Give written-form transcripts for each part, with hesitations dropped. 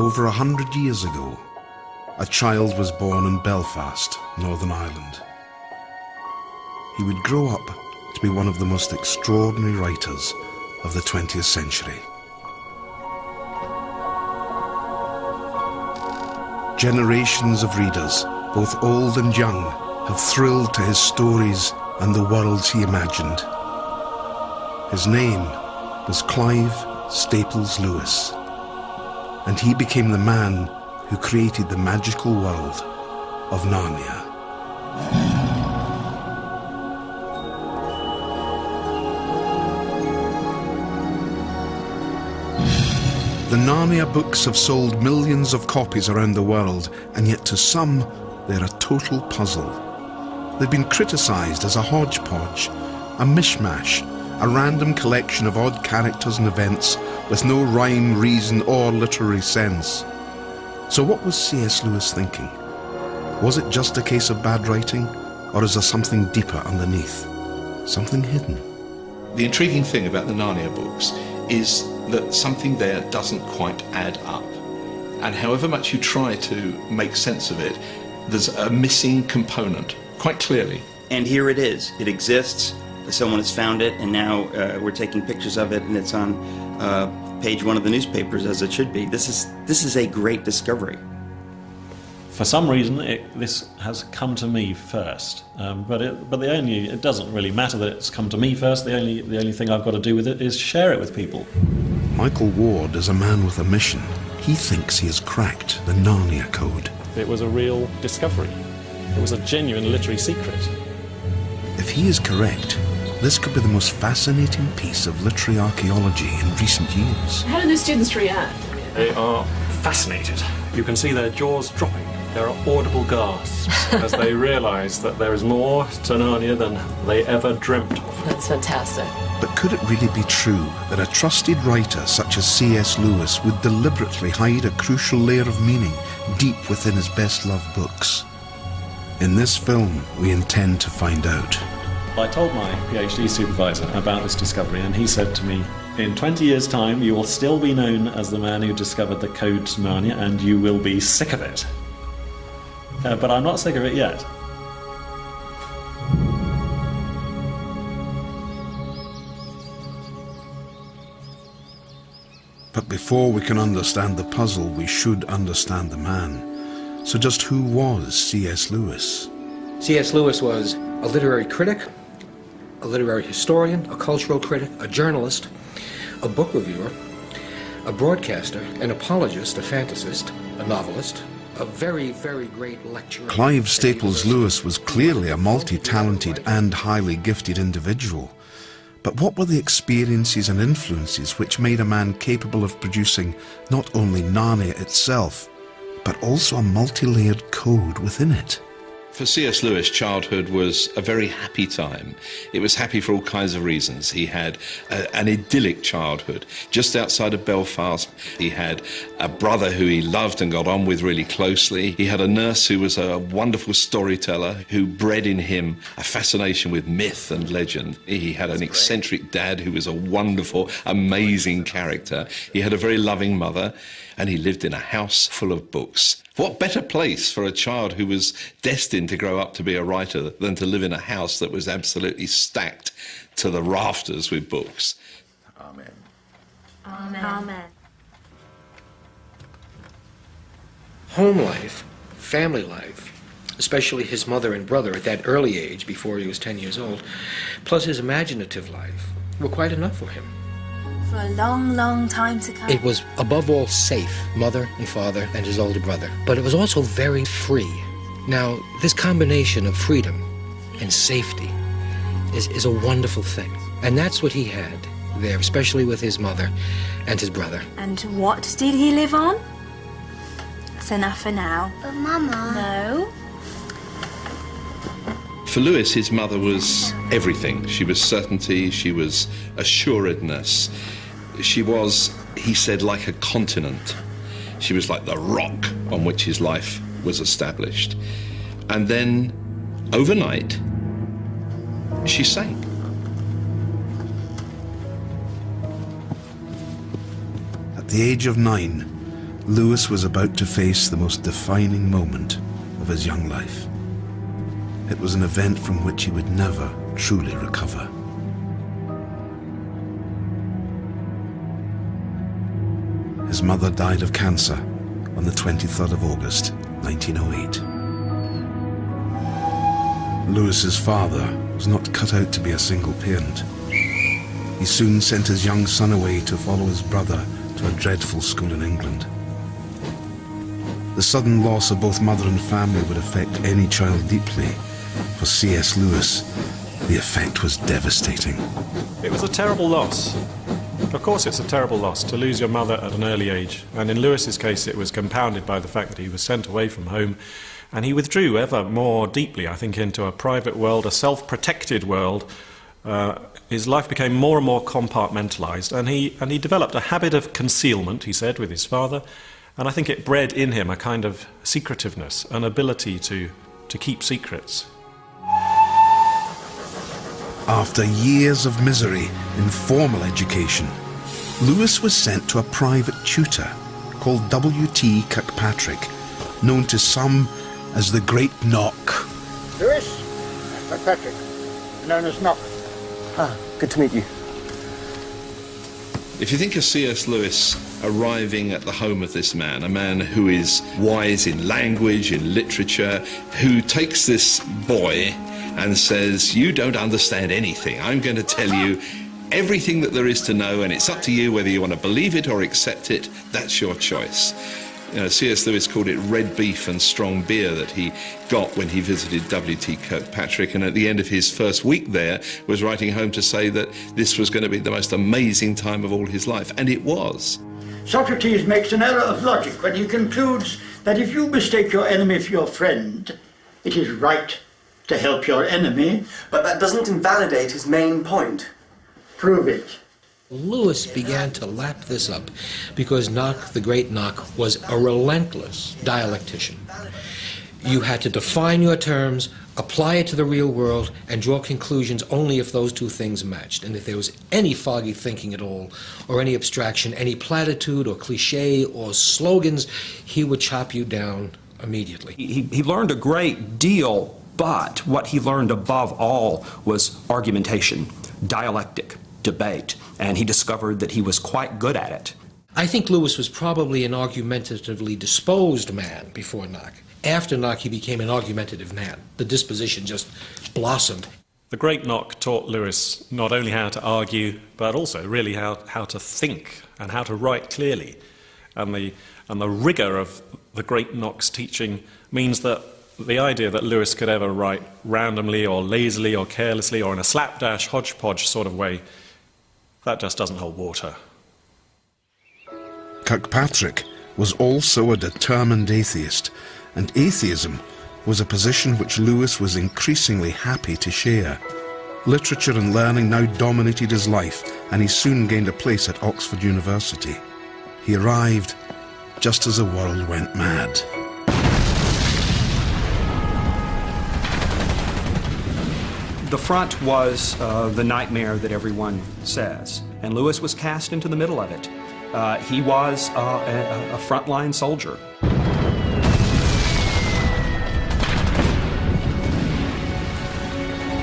over 100 years ago, a child was born in Belfast, Northern Ireland. He would grow up to be one of the most extraordinary writers of the 20th century. Generations of readers, both old and young, have thrilled to his stories and the worlds he imagined. His name was Clive Staples Lewis, and he became the man who created the magical world of Narnia. The Narnia books have sold millions of copies around the world, and yet to some, they're a total puzzle. They've been criticised as a hodgepodge, a mishmash, a random collection of odd characters and events with no rhyme, reason, or literary sense. So what was C.S. Lewis thinking? Was it just a case of bad writing, or is there something deeper underneath? Something hidden? The intriguing thing about the Narnia books is that something there doesn't quite add up. And however much you try to make sense of it, there's a missing component, quite clearly. And here it is. It exists. Someone has found it, and now we're taking pictures of it, and it's on page 1 of the newspapers, as it should be. This is a great discovery. For some reason, this has come to me first, but it doesn't really matter that it's come to me first. The only thing I've got to do with it is share it with people. Michael Ward is a man with a mission. He thinks he has cracked the Narnia Code. It was a real discovery. It was a genuine literary secret. If he is correct, this could be the most fascinating piece of literary archaeology in recent years. How do the students react? They are fascinated. You can see their jaws dropping. There are audible gasps as they realise that there is more to Narnia than they ever dreamt of. That's fantastic. But could it really be true that a trusted writer such as C.S. Lewis would deliberately hide a crucial layer of meaning deep within his best-loved books? In this film, we intend to find out. I told my PhD supervisor about this discovery, and he said to me, in 20 years' time, you will still be known as the man who discovered the code to Narnia, and you will be sick of it. But I'm not sick of it yet. But before we can understand the puzzle, we should understand the man. So just who was C.S. Lewis? C.S. Lewis was a literary critic, a literary historian, a cultural critic, a journalist, a book reviewer, a broadcaster, an apologist, a fantasist, a novelist, a very, very great lecturer. Clive Staples Lewis was clearly a multi-talented and highly gifted individual. But what were the experiences and influences which made a man capable of producing not only Narnia itself, but also a multi-layered code within it? For C.S. Lewis, childhood was a very happy time. It was happy for all kinds of reasons. He had an idyllic childhood. Just outside of Belfast, he had a brother who he loved and got on with really closely. He had a nurse who was a wonderful storyteller who bred in him a fascination with myth and legend. He had an eccentric dad who was a wonderful, amazing character. He had a very loving mother, and he lived in a house full of books. What better place for a child who was destined to grow up to be a writer than to live in a house that was absolutely stacked to the rafters with books? Amen. Amen. Amen. Home life, family life, especially his mother and brother at that early age, before he was 10 years old, plus his imaginative life, were quite enough for him. For a long, long time to come. It was, above all, safe, mother and father and his older brother. But it was also very free. Now, this combination of freedom and safety is a wonderful thing. And that's what he had there, especially with his mother and his brother. And what did he live on? That's enough for now. But Mama... No. For Lewis, his mother was everything. She was certainty, she was assuredness. She was, he said, like a continent. She was like the rock on which his life was established. And then, overnight, she sank. At the age of 9, Lewis was about to face the most defining moment of his young life. It was an event from which he would never truly recover. His mother died of cancer on the 23rd of August, 1908. Lewis's father was not cut out to be a single parent. He soon sent his young son away to follow his brother to a dreadful school in England. The sudden loss of both mother and family would affect any child deeply. For C.S. Lewis, the effect was devastating. It was a terrible loss. Of course it's a terrible loss to lose your mother at an early age, and in Lewis's case it was compounded by the fact that he was sent away from home, and he withdrew ever more deeply, I think, into a private world, a self-protected world. His life became more and more compartmentalized, and he developed a habit of concealment, he said, with his father, and I think it bred in him a kind of secretiveness, an ability to keep secrets. After years of misery in formal education, Lewis was sent to a private tutor called W.T. Kirkpatrick, known to some as the Great Knock. Lewis, Kirkpatrick, known as Knock. Ah, good to meet you. If you think of C.S. Lewis arriving at the home of this man, a man who is wise in language, in literature, who takes this boy and says, you don't understand anything, I'm going to tell you everything that there is to know, and it's up to you whether you want to believe it or accept it, that's your choice. You know, C.S. Lewis called it red beef and strong beer that he got when he visited W.T. Kirkpatrick, and at the end of his first week there was writing home to say that this was going to be the most amazing time of all his life, and it was. Socrates makes an error of logic when he concludes that if you mistake your enemy for your friend, it is right to help your enemy. But that doesn't invalidate his main point. Prove it. Lewis began to lap this up because Knock, the great Knock, was a relentless dialectician. You had to define your terms, apply it to the real world, and draw conclusions only if those two things matched. And if there was any foggy thinking at all, or any abstraction, any platitude or cliche or slogans, he would chop you down immediately. He learned a great deal, but what he learned above all was argumentation, dialectic, debate, and he discovered that he was quite good at it. I think Lewis was probably an argumentatively disposed man before Knock. After Knock, he became an argumentative man. The disposition just blossomed. The great Knock taught Lewis not only how to argue, but also really how to think and how to write clearly. And the rigor of the great Knock's teaching means that the idea that Lewis could ever write randomly or lazily or carelessly or in a slapdash, hodgepodge sort of way, that just doesn't hold water. Kirkpatrick was also a determined atheist, and atheism was a position which Lewis was increasingly happy to share. Literature and learning now dominated his life, and he soon gained a place at Oxford University. He arrived just as the world went mad. The front was the nightmare that everyone says, and Lewis was cast into the middle of it. He was a frontline soldier.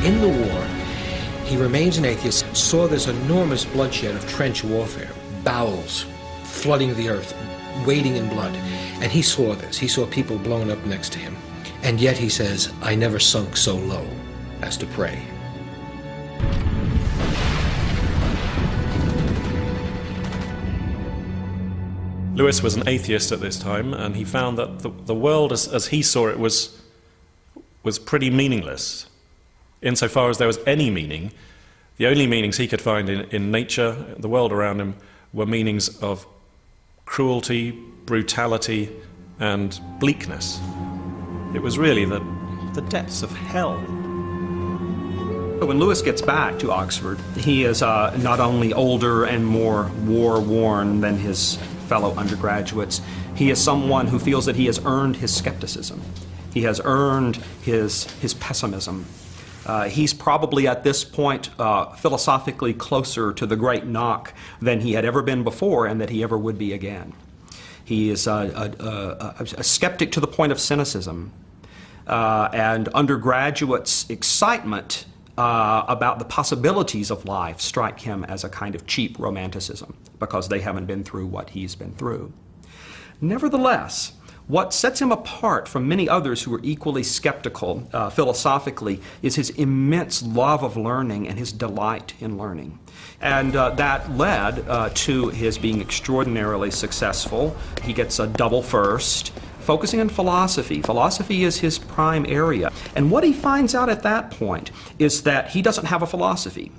In the war, he remains an atheist, saw this enormous bloodshed of trench warfare, bowels flooding the earth, wading in blood, and he saw this. He saw people blown up next to him, and yet he says, I never sunk so low as to pray. Lewis was an atheist at this time, and he found that the world as he saw it was pretty meaningless. Insofar as there was any meaning, the only meanings he could find in nature, the world around him, were meanings of cruelty, brutality, and bleakness. It was really the depths of hell. When Lewis gets back to Oxford, he is not only older and more war-worn than his fellow undergraduates, he is someone who feels that he has earned his skepticism. He has earned his pessimism. He's probably at this point philosophically closer to the great Knock than he had ever been before and that he ever would be again. He is a skeptic to the point of cynicism. And undergraduates' excitement about the possibilities of life strike him as a kind of cheap romanticism because they haven't been through what he's been through. Nevertheless, what sets him apart from many others who are equally skeptical philosophically is his immense love of learning and his delight in learning. And that led to his being extraordinarily successful. He gets a double first, focusing on philosophy. Philosophy is his prime area. And what he finds out at that point is that he doesn't have a philosophy.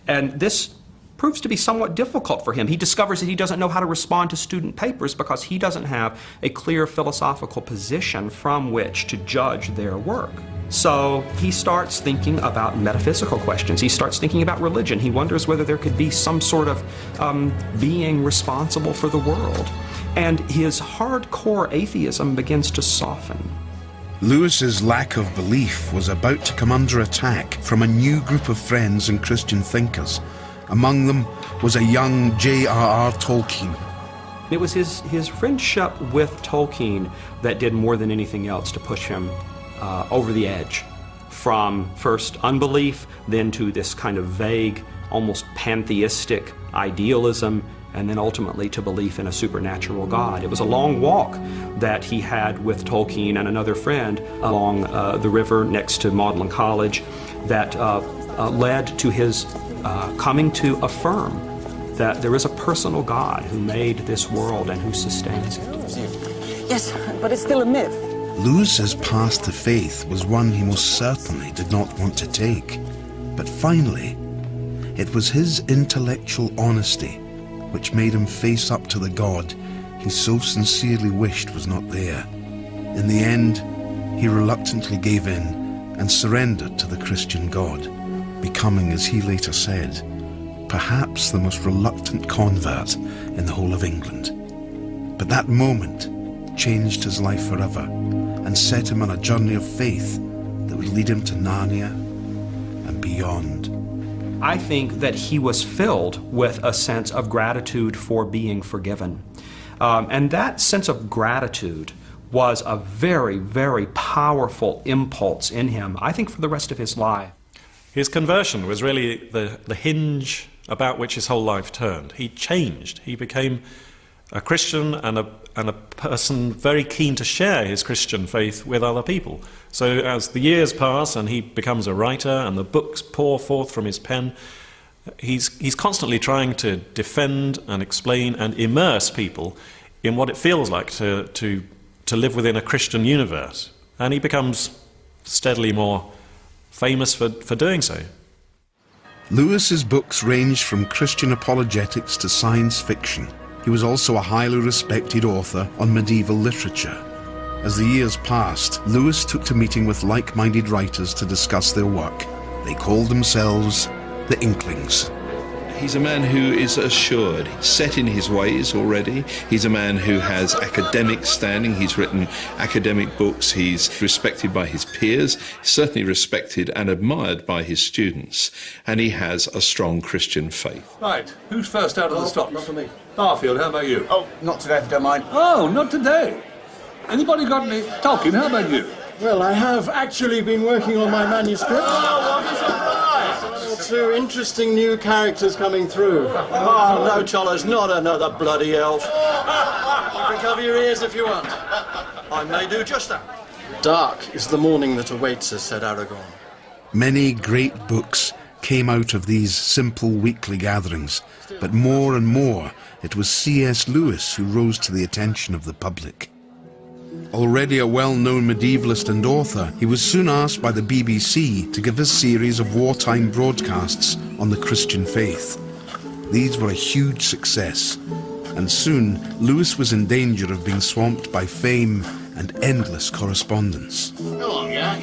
And this proves to be somewhat difficult for him. He discovers that he doesn't know how to respond to student papers because he doesn't have a clear philosophical position from which to judge their work. So he starts thinking about metaphysical questions. He starts thinking about religion. He wonders whether there could be some sort of being responsible for the world. And his hardcore atheism begins to soften. Lewis's lack of belief was about to come under attack from a new group of friends and Christian thinkers. Among them was a young J.R.R. Tolkien. It was his friendship with Tolkien that did more than anything else to push him over the edge from first unbelief, then to this kind of vague, almost pantheistic idealism, and then ultimately to belief in a supernatural God. It was a long walk that he had with Tolkien and another friend along the river next to Magdalen College that led to his coming to affirm that there is a personal God who made this world and who sustains it. Yes, but it's still a myth. Lewis's path to faith was one he most certainly did not want to take. But finally, it was his intellectual honesty which made him face up to the God he so sincerely wished was not there. In the end, he reluctantly gave in and surrendered to the Christian God, becoming, as he later said, perhaps the most reluctant convert in the whole of England. But that moment changed his life forever and set him on a journey of faith that would lead him to Narnia and beyond. I think that he was filled with a sense of gratitude for being forgiven. And that sense of gratitude was a very, very powerful impulse in him, I think, for the rest of his life. His conversion was really the hinge about which his whole life turned. He changed. He became a Christian and a person very keen to share his Christian faith with other people. So as the years pass and he becomes a writer and the books pour forth from his pen, he's constantly trying to defend and explain and immerse people in what it feels like to live within a Christian universe. And he becomes steadily more famous for doing so. Lewis's books ranged from Christian apologetics to science fiction. He was also a highly respected author on medieval literature. As the years passed, Lewis took to meeting with like-minded writers to discuss their work. They called themselves the Inklings. He's a man who is assured, set in his ways already. He's a man who has academic standing. He's written academic books. He's respected by his peers, certainly respected and admired by his students. And he has a strong Christian faith. Right, who's first out of the stocks? Not for me. Barfield, how about you? Oh, not today if you don't mind. Oh, not today. Anybody got any? Tolkien, how about you? Well, I have actually been working on my manuscript. Oh, what a surprise! Two interesting new characters coming through. Oh, no, Chollas, not another bloody elf. You can cover your ears if you want. I may do just that. Dark is the morning that awaits us, said Aragorn. Many great books came out of these simple weekly gatherings, but more and more it was C.S. Lewis who rose to the attention of the public. Already a well-known medievalist and author, he was soon asked by the BBC to give a series of wartime broadcasts on the Christian faith. These were a huge success, and soon Lewis was in danger of being swamped by fame and endless correspondence. Go on, Jack.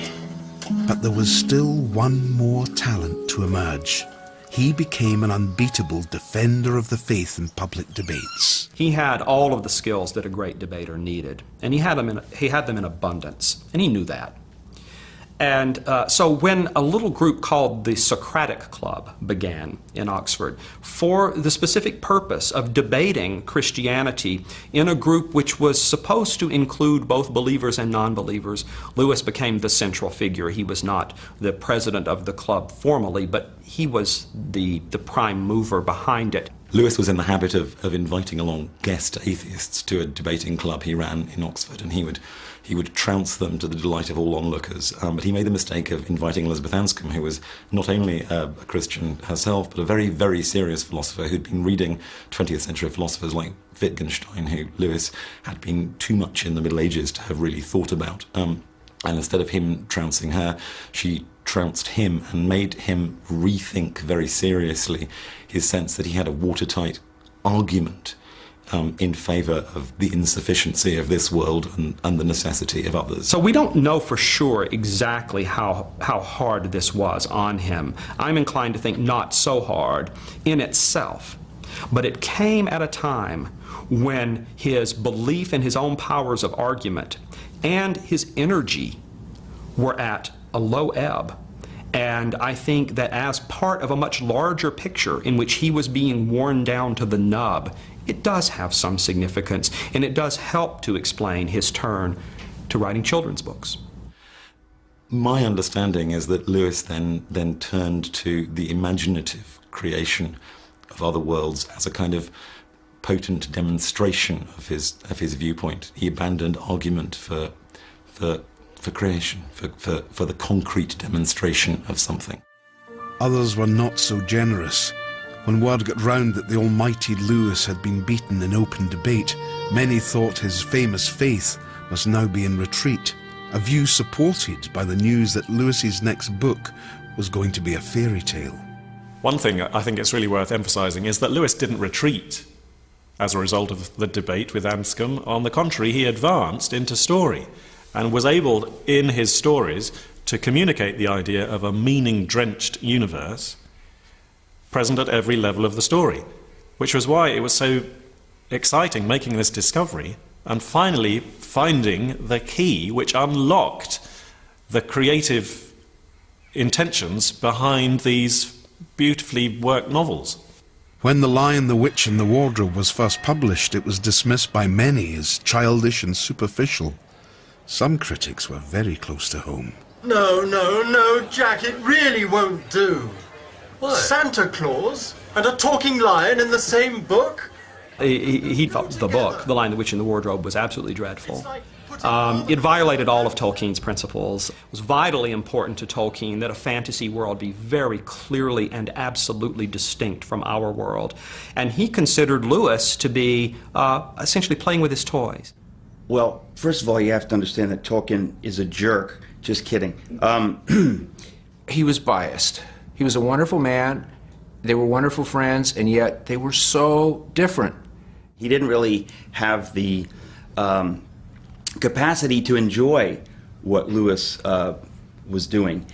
But there was still one more talent to emerge. He became an unbeatable defender of the faith in public debates. He had all of the skills that a great debater needed, and he had them in abundance, and he knew that. And so when a little group called the Socratic Club began in Oxford for the specific purpose of debating Christianity in a group which was supposed to include both believers and non-believers, Lewis became the central figure. He was not the president of the club formally, but he was the prime mover behind it. Lewis was in the habit of inviting along guest atheists to a debating club he ran in Oxford, and he would trounce them to the delight of all onlookers. But he made the mistake of inviting Elizabeth Anscombe, who was not only a Christian herself, but a very, very serious philosopher who'd been reading 20th century philosophers like Wittgenstein, who Lewis had been too much in the Middle Ages to have really thought about. And instead of him trouncing her, she trounced him and made him rethink very seriously his sense that he had a watertight argument in favour of the insufficiency of this world and the necessity of others. So we don't know for sure exactly how hard this was on him. I'm inclined to think not so hard in itself, but it came at a time when his belief in his own powers of argument and his energy were at a low ebb. And I think that as part of a much larger picture in which he was being worn down to the nub, it does have some significance, and it does help to explain his turn to writing children's books. My understanding is that Lewis then turned to the imaginative creation of other worlds as a kind of potent demonstration of his viewpoint. He abandoned argument for creation, for the concrete demonstration of something. Others were not so generous. When word got round that the almighty Lewis had been beaten in open debate, many thought his famous faith must now be in retreat, a view supported by the news that Lewis's next book was going to be a fairy tale. One thing I think it's really worth emphasising is that Lewis didn't retreat as a result of the debate with Anscombe. On the contrary, he advanced into story and was able, in his stories, to communicate the idea of a meaning-drenched universe present at every level of the story, which was why it was so exciting making this discovery and finally finding the key which unlocked the creative intentions behind these beautifully worked novels. When The Lion, the Witch and the Wardrobe was first published, it was dismissed by many as childish and superficial. Some critics were very close to home. No, Jack, it really won't do. What? Santa Claus and a talking lion in the same book? He thought the book, The Lion, the Witch and the Wardrobe, was absolutely dreadful. It violated all of Tolkien's principles. It was vitally important to Tolkien that a fantasy world be very clearly and absolutely distinct from our world. And he considered Lewis to be essentially playing with his toys. Well, first of all, you have to understand that Tolkien is a jerk. Just kidding. He was biased. He was a wonderful man. They were wonderful friends, and yet they were so different. He didn't really have the capacity to enjoy what Lewis was doing.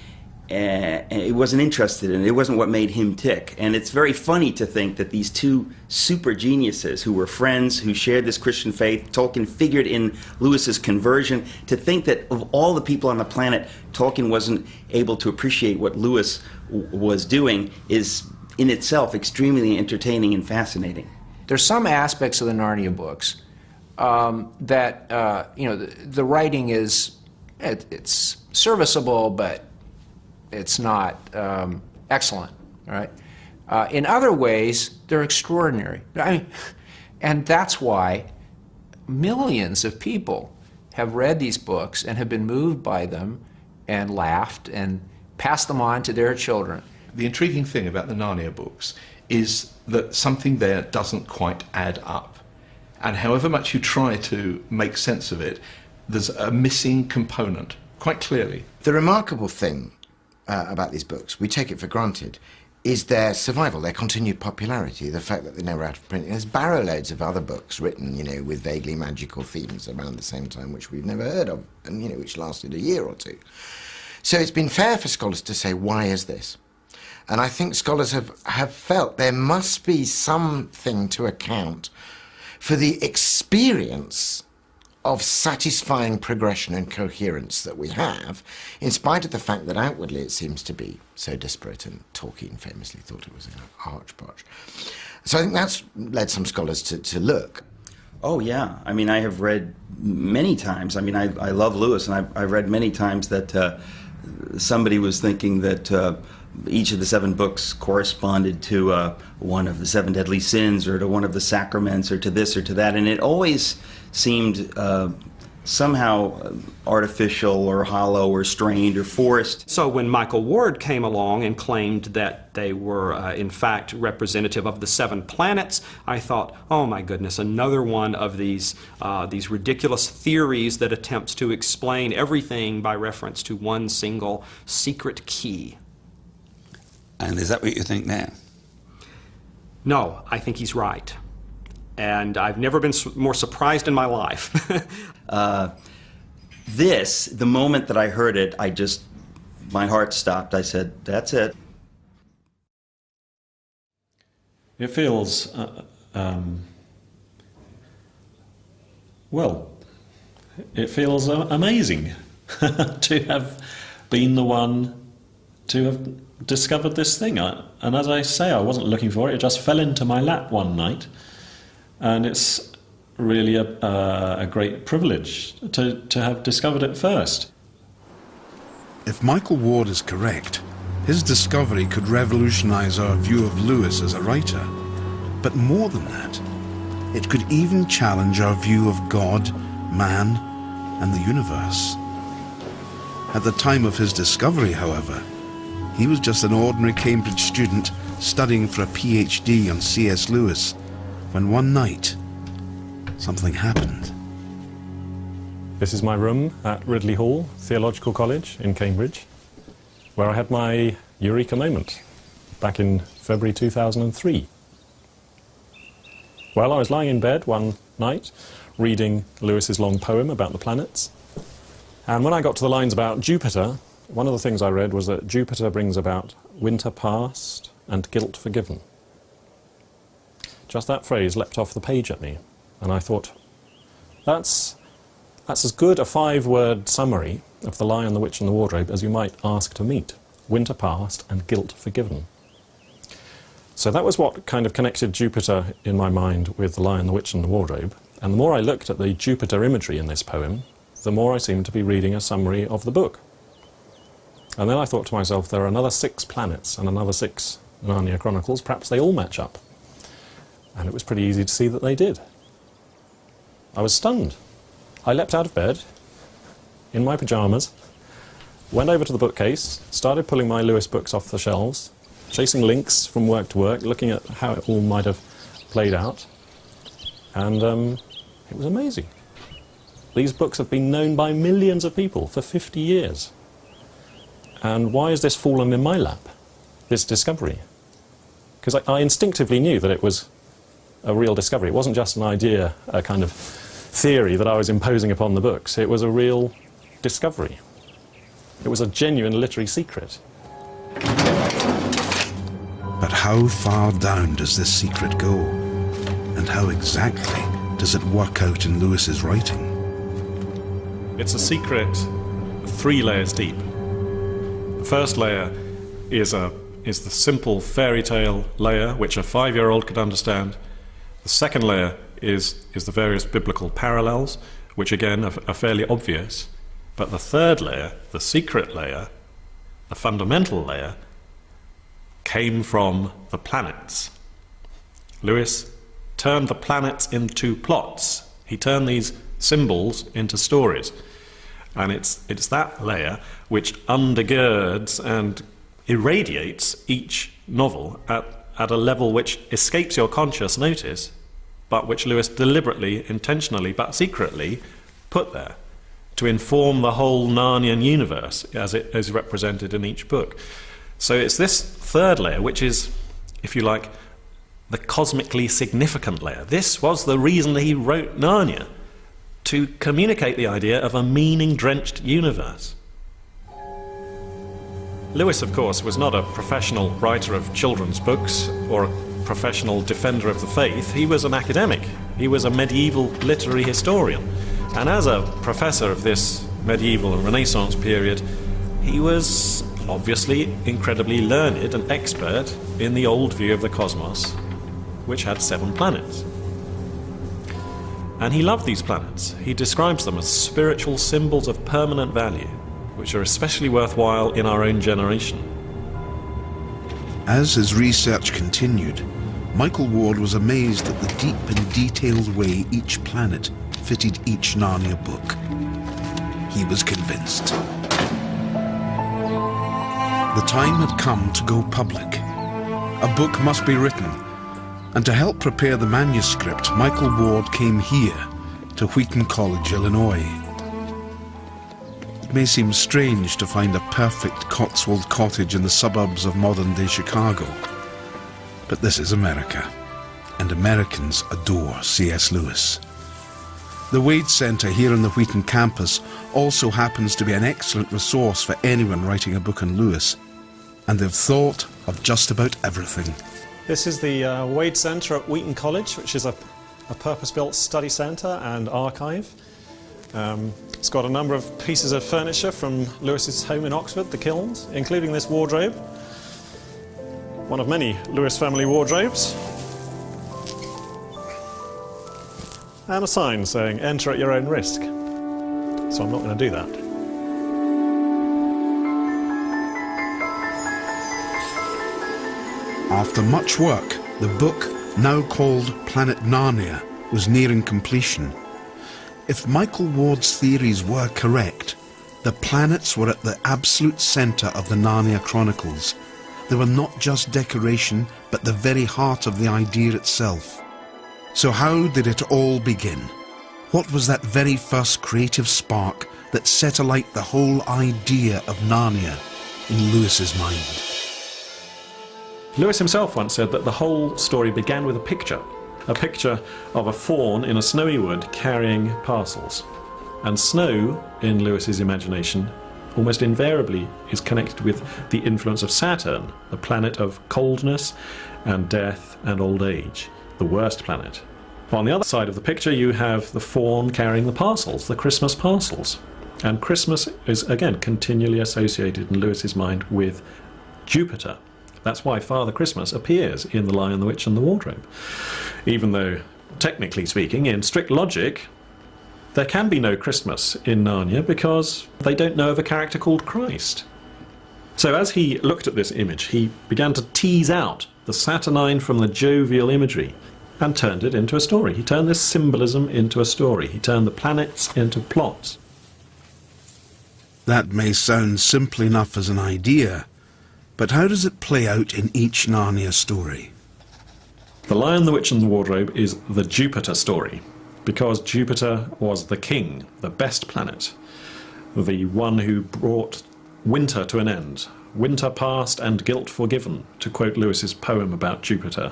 And he wasn't interested in it. It wasn't what made him tick. And it's very funny to think that these two super geniuses who were friends, who shared this Christian faith, Tolkien figured in Lewis's conversion, to think that of all the people on the planet, Tolkien wasn't able to appreciate what Lewis was doing is in itself extremely entertaining and fascinating. There's some aspects of the Narnia books that, the writing is, it's serviceable, but it's not excellent, right? In other ways, they're extraordinary. And that's why millions of people have read these books and have been moved by them and laughed and passed them on to their children. The intriguing thing about the Narnia books is that something there doesn't quite add up. And however much you try to make sense of it, there's a missing component, quite clearly. The remarkable thing about these books, we take it for granted, is their survival, their continued popularity, the fact that they're never out of print. There's barrow loads of other books written, with vaguely magical themes around the same time, which we've never heard of, and, which lasted a year or two. So it's been fair for scholars to say, why is this? And I think scholars have felt there must be something to account for the experience of satisfying progression and coherence that we have, in spite of the fact that outwardly it seems to be so disparate, and Tolkien famously thought it was an hodgepodge. So I think that's led some scholars to look. Oh, yeah. I mean, I have read many times. I mean, I love Lewis, and I've read many times that somebody was thinking that each of the 7 books corresponded to one of the 7 deadly sins, or to one of the sacraments, or to this or to that, and it always seemed somehow artificial or hollow or strained or forced. So when Michael Ward came along and claimed that they were in fact representative of the 7 planets, I thought, oh my goodness, another one of these ridiculous theories that attempts to explain everything by reference to one single secret key. And is that what you think now? No, I think he's right. And I've never been more surprised in my life. The moment that I heard it, my heart stopped. I said, that's it. It feels, it feels amazing to have been the one to have discovered this thing. And as I say, I wasn't looking for it. It just fell into my lap one night. And it's really a great privilege to have discovered it first. If Michael Ward is correct, his discovery could revolutionize our view of Lewis as a writer. But more than that, it could even challenge our view of God, man, and the universe. At the time of his discovery, however, he was just an ordinary Cambridge student studying for a PhD on C.S. Lewis, when one night, something happened. This is my room at Ridley Hall, Theological College in Cambridge, where I had my eureka moment back in February 2003. Well, I was lying in bed one night reading Lewis's long poem about the planets, and when I got to the lines about Jupiter, one of the things I read was that Jupiter brings about winter past and guilt forgiven. Just that phrase leapt off the page at me, and I thought, that's as good a 5-word summary of The Lion, the Witch and the Wardrobe as you might ask to meet. Winter past and guilt forgiven. So that was what kind of connected Jupiter in my mind with The Lion, the Witch and the Wardrobe. And the more I looked at the Jupiter imagery in this poem, the more I seemed to be reading a summary of the book. And then I thought to myself, there are another 6 planets and another 6 Narnia Chronicles, perhaps they all match up. And it was pretty easy to see that they did. I was stunned. I leapt out of bed, in my pyjamas, went over to the bookcase, started pulling my Lewis books off the shelves, chasing links from work to work, looking at how it all might have played out. And it was amazing. These books have been known by millions of people for 50 years. And why has this fallen in my lap, this discovery? Because I instinctively knew that it was a real discovery. It wasn't just an idea, a kind of theory that I was imposing upon the books. It was a real discovery. It was a genuine literary secret. But how far down does this secret go? And how exactly does it work out in Lewis's writing? It's a secret 3 layers deep. The first layer is the simple fairy tale layer, which a 5-year-old could understand. The second layer is the various biblical parallels, which again are fairly obvious. But the third layer, the secret layer, the fundamental layer, came from the planets. Lewis turned the planets into plots. He turned these symbols into stories. And it's that layer which undergirds and irradiates each novel at a level which escapes your conscious notice, but which Lewis deliberately, intentionally, but secretly put there to inform the whole Narnian universe as it is represented in each book. So it's this third layer which is, if you like, the cosmically significant layer. This was the reason he wrote Narnia, to communicate the idea of a meaning-drenched universe. Lewis, of course, was not a professional writer of children's books or a professional defender of the faith. He was an academic. He was a medieval literary historian. And as a professor of this medieval and Renaissance period, he was obviously incredibly learned and expert in the old view of the cosmos, which had 7 planets. And he loved these planets. He describes them as spiritual symbols of permanent value, which are especially worthwhile in our own generation. As his research continued, Michael Ward was amazed at the deep and detailed way each planet fitted each Narnia book. He was convinced. The time had come to go public. A book must be written, and to help prepare the manuscript, Michael Ward came here to Wheaton College, Illinois. It may seem strange to find a perfect Cotswold cottage in the suburbs of modern-day Chicago, but this is America, and Americans adore C.S. Lewis. The Wade Center here on the Wheaton campus also happens to be an excellent resource for anyone writing a book on Lewis, and they've thought of just about everything. This is the Wade Center at Wheaton College, which is a purpose-built study center and archive. It's got a number of pieces of furniture from Lewis's home in Oxford, the Kilns, including this wardrobe, one of many Lewis family wardrobes, and a sign saying, "Enter at your own risk." So I'm not going to do that. After much work, the book, now called Planet Narnia, was nearing completion. If Michael Ward's theories were correct, the planets were at the absolute centre of the Narnia Chronicles. They were not just decoration, but the very heart of the idea itself. So how did it all begin? What was that very first creative spark that set alight the whole idea of Narnia in Lewis's mind? Lewis himself once said that the whole story began with a picture of a faun in a snowy wood carrying parcels. And snow, in Lewis's imagination, almost invariably is connected with the influence of Saturn, the planet of coldness and death and old age, the worst planet. On the other side of the picture you have the faun carrying the parcels, the Christmas parcels. And Christmas is, again, continually associated in Lewis's mind with Jupiter. That's why Father Christmas appears in The Lion, the Witch and the Wardrobe. Even though, technically speaking, in strict logic, there can be no Christmas in Narnia because they don't know of a character called Christ. So as he looked at this image, he began to tease out the saturnine from the jovial imagery and turned it into a story. He turned this symbolism into a story. He turned the planets into plots. That may sound simple enough as an idea, but how does it play out in each Narnia story? The Lion, the Witch and the Wardrobe is the Jupiter story, because Jupiter was the king, the best planet, the one who brought winter to an end. Winter past and guilt forgiven, to quote Lewis's poem about Jupiter.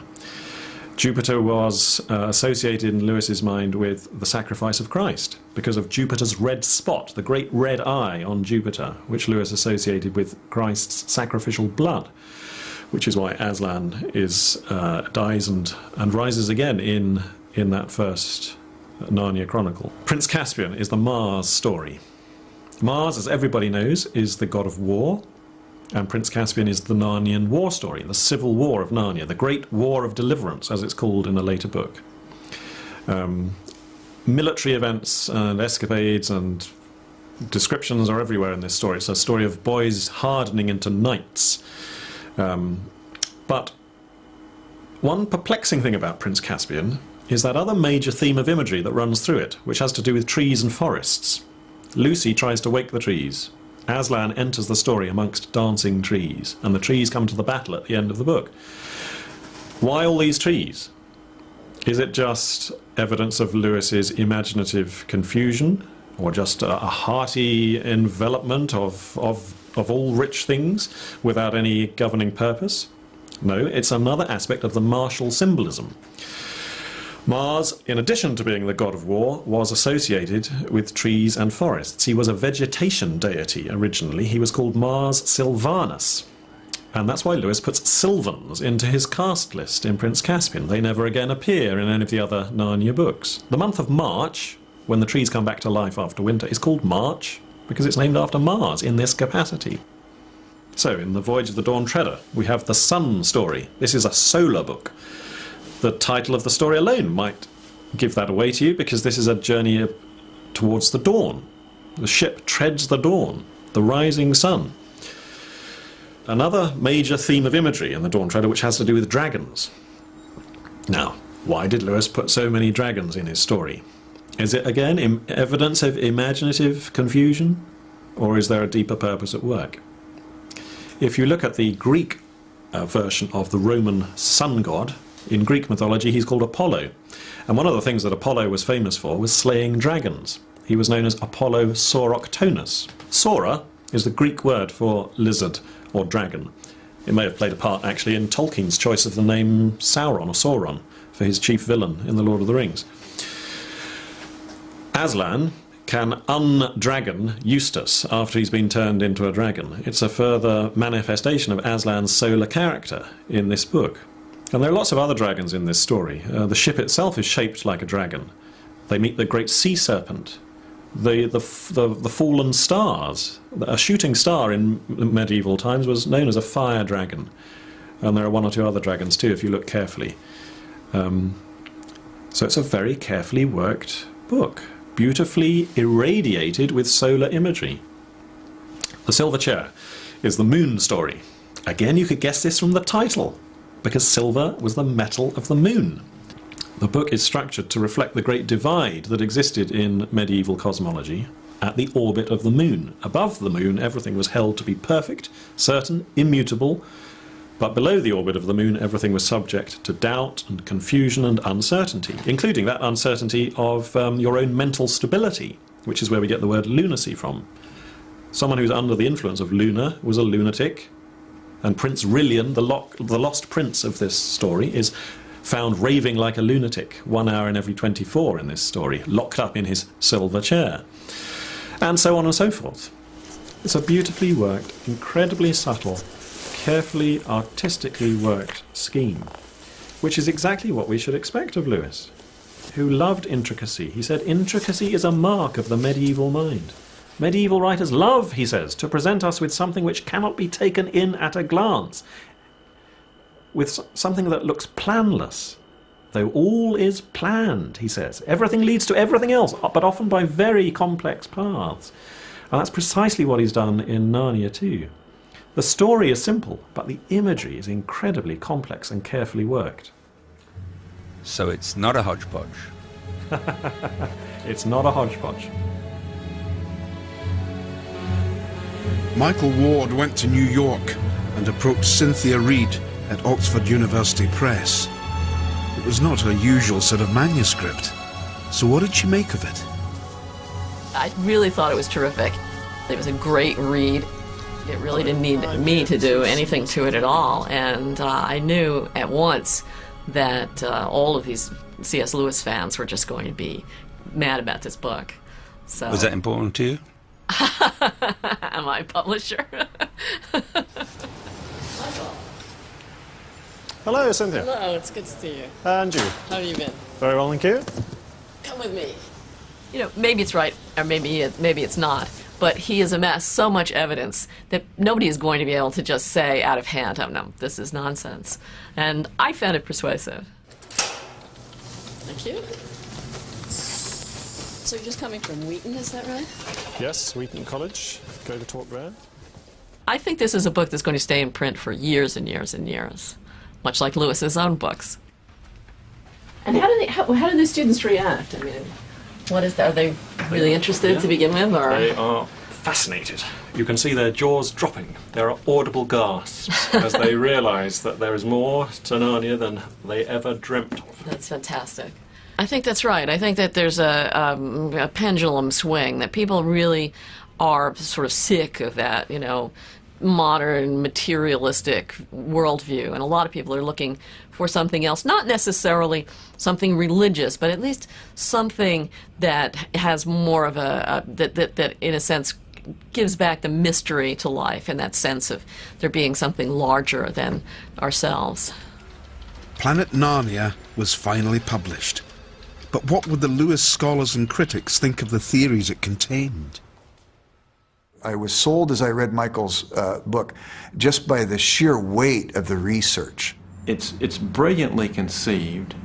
Jupiter was associated in Lewis's mind with the sacrifice of Christ because of Jupiter's red spot, the great red eye on Jupiter, which Lewis associated with Christ's sacrificial blood, which is why Aslan dies and rises again in that first Narnia Chronicle. Prince Caspian is the Mars story. Mars, as everybody knows, is the god of war, and Prince Caspian is the Narnian war story, the civil war of Narnia, the great war of deliverance, as it's called in a later book. Military events and escapades and descriptions are everywhere in this story. It's a story of boys hardening into knights. But one perplexing thing about Prince Caspian is that other major theme of imagery that runs through it, which has to do with trees and forests. Lucy tries to wake the trees. Aslan enters the story amongst dancing trees, and the trees come to the battle at the end of the book. Why all these trees? Is it just evidence of Lewis's imaginative confusion, or just a hearty envelopment of all rich things without any governing purpose? No, it's another aspect of the martial symbolism. Mars, in addition to being the god of war, was associated with trees and forests. He was a vegetation deity originally. He was called Mars Silvanus. And that's why Lewis puts Sylvans into his cast list in Prince Caspian. They never again appear in any of the other Narnia books. The month of March, when the trees come back to life after winter, is called March, because it's named after Mars in this capacity. So, in The Voyage of the Dawn Treader, we have the sun story. This is a solar book. The title of the story alone might give that away to you, because this is a journey towards the dawn. The ship treads the dawn, the rising sun. Another major theme of imagery in the Dawn Treader, which has to do with dragons. Now, why did Lewis put so many dragons in his story? Is it, again, evidence of imaginative confusion? Or is there a deeper purpose at work? If you look at the Greek version of the Roman sun god, in Greek mythology he's called Apollo. And one of the things that Apollo was famous for was slaying dragons. He was known as Apollo Sauroctonus. Saura is the Greek word for lizard or dragon. It may have played a part, actually, in Tolkien's choice of the name Sauron or Sauron for his chief villain in The Lord of the Rings. Aslan can undragon Eustace after he's been turned into a dragon. It's a further manifestation of Aslan's solar character in this book. And there are lots of other dragons in this story. The ship itself is shaped like a dragon. They meet the great sea serpent, the fallen stars. A shooting star in medieval times was known as a fire dragon. And there are one or two other dragons too, if you look carefully. So it's a very carefully worked book, beautifully irradiated with solar imagery. The Silver Chair is the moon story. Again, you could guess this from the title, because silver was the metal of the moon. The book is structured to reflect the great divide that existed in medieval cosmology at the orbit of the moon. Above the moon, everything was held to be perfect, certain, immutable, but below the orbit of the moon, everything was subject to doubt and confusion and uncertainty, including that uncertainty of your own mental stability, which is where we get the word lunacy from. Someone who's under the influence of Luna was a lunatic, and Prince Rilian, the lost prince of this story, is found raving like a lunatic 1 hour in every 24 in this story, locked up in his silver chair, and so on and so forth. It's a beautifully worked, incredibly subtle, carefully, artistically worked scheme, which is exactly what we should expect of Lewis, who loved intricacy. He said, intricacy is a mark of the medieval mind. Medieval writers love, he says, to present us with something which cannot be taken in at a glance, with something that looks planless, though all is planned, he says. Everything leads to everything else, but often by very complex paths. And that's precisely what he's done in Narnia too. The story is simple, but the imagery is incredibly complex and carefully worked. So it's not a hodgepodge. It's not a hodgepodge. Michael Ward went to New York and approached Cynthia Reed at Oxford University Press. It was not her usual sort of manuscript. So what did she make of it? I really thought it was terrific. It was a great read. It really didn't need me to do anything to it at all. And I knew at once that all of these C.S. Lewis fans were just going to be mad about this book. So Was that important to you? Am I a publisher? Hello, Cynthia. Hello, it's good to see you. And you? How have you been? Very well, thank you. Come with me. You know, maybe it's right, or maybe it's not, but he has amassed so much evidence that nobody is going to be able to just say out of hand, oh no, this is nonsense. And I found it persuasive. Thank you. So you're just coming from Wheaton, is that right? Yes, Wheaton College. Go to talk there. I think this is a book that's going to stay in print for years and years and years, much like Lewis's own books. And how do the students react? I mean, what is that? Are they really interested to begin with, or they are fascinated? You can see their jaws dropping. There are audible gasps as they realise that there is more to Narnia than they ever dreamt of. That's fantastic. I think that's right. I think that there's a pendulum swing, that people really are sort of sick of that, you know, modern materialistic worldview, and a lot of people are looking for something else, not necessarily something religious, but at least something that has more of that in a sense gives back the mystery to life, and that sense of there being something larger than ourselves. Planet Narnia was finally published. But what would the Lewis scholars and critics think of the theories it contained? I was sold as I read Michael's book just by the sheer weight of the research. It's brilliantly conceived,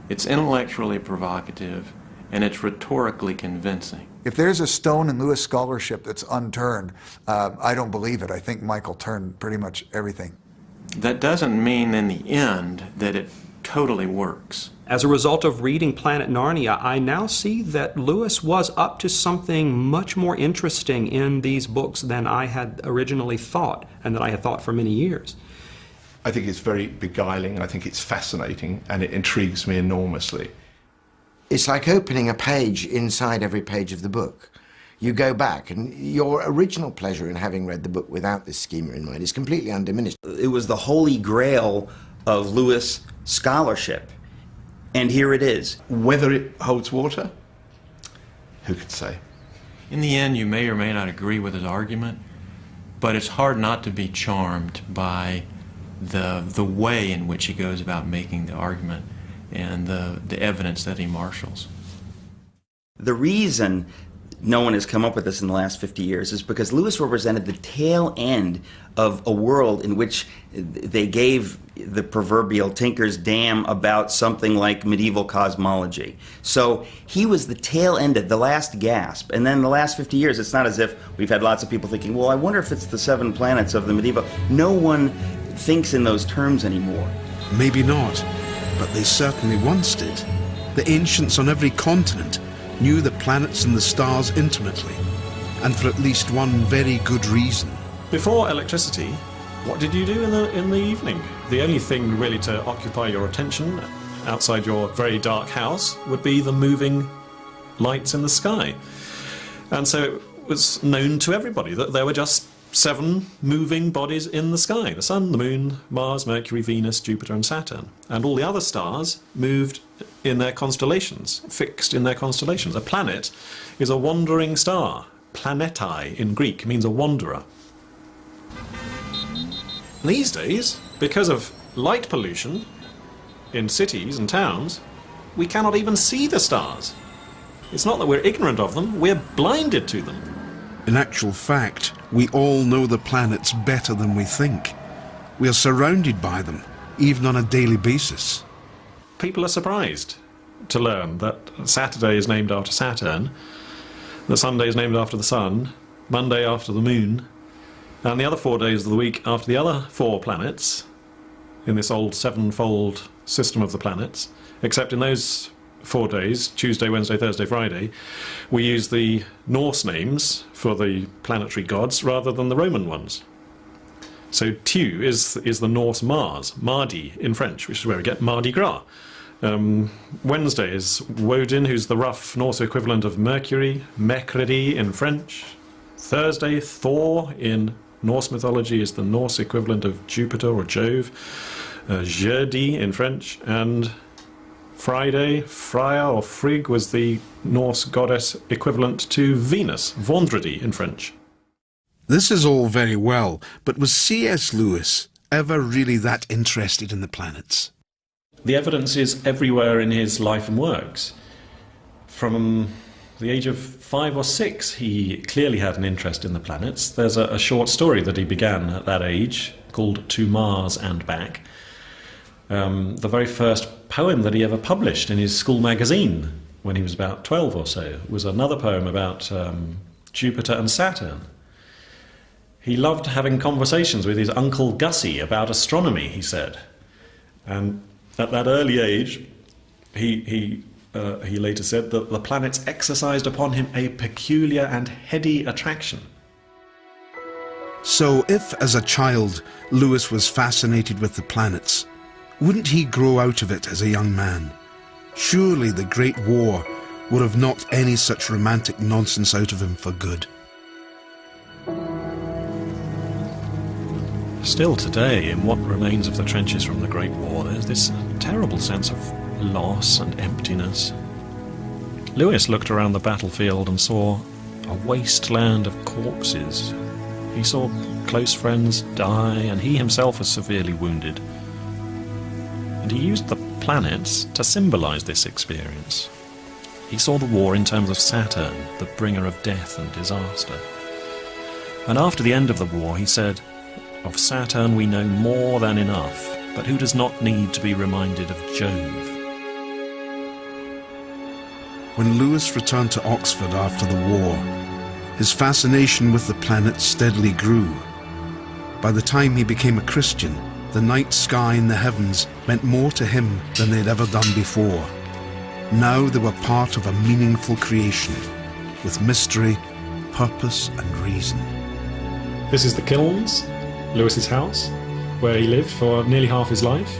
it's intellectually provocative, and it's rhetorically convincing. If there's a stone in Lewis scholarship that's unturned, I don't believe it. I think Michael turned pretty much everything. That doesn't mean in the end that it totally works. As a result of reading Planet Narnia, I now see that Lewis was up to something much more interesting in these books than I had originally thought, and that I had thought for many years. I think it's very beguiling, I think it's fascinating, and it intrigues me enormously. It's like opening a page inside every page of the book. You go back, and your original pleasure in having read the book without this schema in mind is completely undiminished. It was the holy grail of Lewis scholarship, and here it is. Whether it holds water, who could say? In the end, you may or may not agree with his argument, but it's hard not to be charmed by the way in which he goes about making the argument and the evidence that he marshals. The reason no one has come up with this in the last 50 years is because Lewis represented the tail end of a world in which they gave the proverbial tinker's dam about something like medieval cosmology. So he was the tail end of the last gasp. And then the last 50 years, it's not as if we've had lots of people thinking, well, I wonder if it's the 7 planets of the medieval. No one thinks in those terms anymore. Maybe not, but they certainly once did. The ancients on every continent knew the planets and the stars intimately, and for at least one very good reason. Before electricity, what did you do in the evening? The only thing really to occupy your attention outside your very dark house would be the moving lights in the sky. And so it was known to everybody that there were just 7 moving bodies in the sky: the Sun, the Moon, Mars, Mercury, Venus, Jupiter and Saturn. And all the other stars moved in their constellations, fixed in their constellations. A planet is a wandering star. Planetai in Greek means a wanderer. These days, because of light pollution in cities and towns, we cannot even see the stars. It's not that we're ignorant of them, we're blinded to them. In actual fact, we all know the planets better than we think. We are surrounded by them, even on a daily basis. People are surprised to learn that Saturday is named after Saturn, that Sunday is named after the Sun, Monday after the Moon, and the other 4 days of the week after the other 4 planets in this old 7-fold system of the planets, except in those 4 days, Tuesday, Wednesday, Thursday, Friday, we use the Norse names for the planetary gods rather than the Roman ones. So Tu is the Norse Mars, Mardi in French, which is where we get Mardi Gras. Wednesday is Woden, who's the rough Norse equivalent of Mercury, Mercredi in French. Thursday, Thor in Norse mythology is the Norse equivalent of Jupiter or Jove. Jeudi in French, and Friday, Freya or Frigg was the Norse goddess equivalent to Venus, Vendredi in French. This is all very well, but was C.S. Lewis ever really that interested in the planets? The evidence is everywhere in his life and works. From the age of 5 or 6, he clearly had an interest in the planets. There's a short story that he began at that age called To Mars and Back. The very first poem that he ever published in his school magazine when he was about 12 or so was another poem about Jupiter and Saturn. He loved having conversations with his Uncle Gussie about astronomy, he said. And at that early age, he later said that the planets exercised upon him a peculiar and heady attraction. So if, as a child, Lewis was fascinated with the planets, wouldn't he grow out of it as a young man? Surely the Great War would have knocked any such romantic nonsense out of him for good. Still today, in what remains of the trenches from the Great War, there's this terrible sense of loss and emptiness. Lewis looked around the battlefield and saw a wasteland of corpses. He saw close friends die, and he himself was severely wounded. And he used the planets to symbolize this experience. He saw the war in terms of Saturn, the bringer of death and disaster. And after the end of the war, he said, "Of Saturn we know more than enough, but who does not need to be reminded of Jove?" When Lewis returned to Oxford after the war, his fascination with the planet steadily grew. By the time he became a Christian, the night sky and the heavens meant more to him than they'd ever done before. Now they were part of a meaningful creation, with mystery, purpose and reason. This is the Kilns, Lewis's house, where he lived for nearly half his life.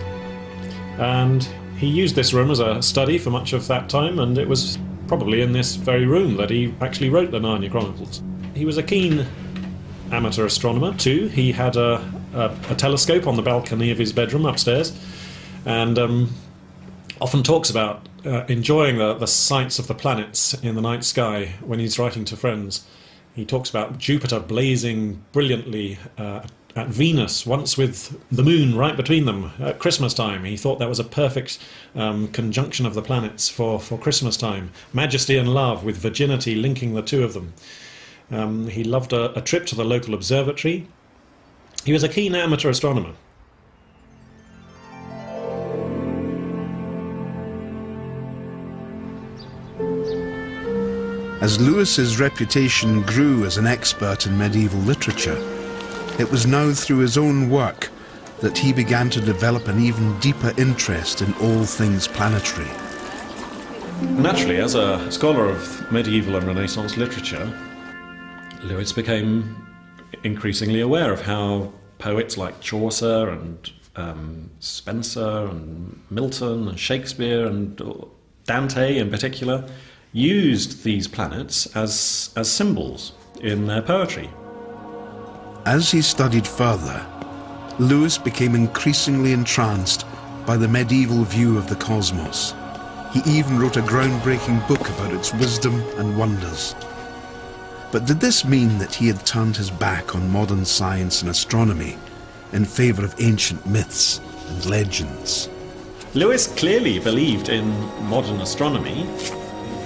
And he used this room as a study for much of that time, and it was probably in this very room that he actually wrote the Narnia Chronicles. He was a keen amateur astronomer too. He had a telescope on the balcony of his bedroom upstairs, and often talks about enjoying the sights of the planets in the night sky when he's writing to friends. He talks about Jupiter blazing brilliantly at Venus, once with the moon right between them at Christmas time. He thought that was a perfect conjunction of the planets for Christmas time. Majesty and love, with virginity linking the two of them. He loved a trip to the local observatory. He was a keen amateur astronomer. As Lewis's reputation grew as an expert in medieval literature, it was now through his own work that he began to develop an even deeper interest in all things planetary. Naturally, as a scholar of medieval and Renaissance literature, Lewis became increasingly aware of how poets like Chaucer and Spenser and Milton and Shakespeare and Dante in particular used these planets as symbols in their poetry. As he studied further, Lewis became increasingly entranced by the medieval view of the cosmos. He even wrote a groundbreaking book about its wisdom and wonders. But did this mean that he had turned his back on modern science and astronomy in favour of ancient myths and legends? Lewis clearly believed in modern astronomy.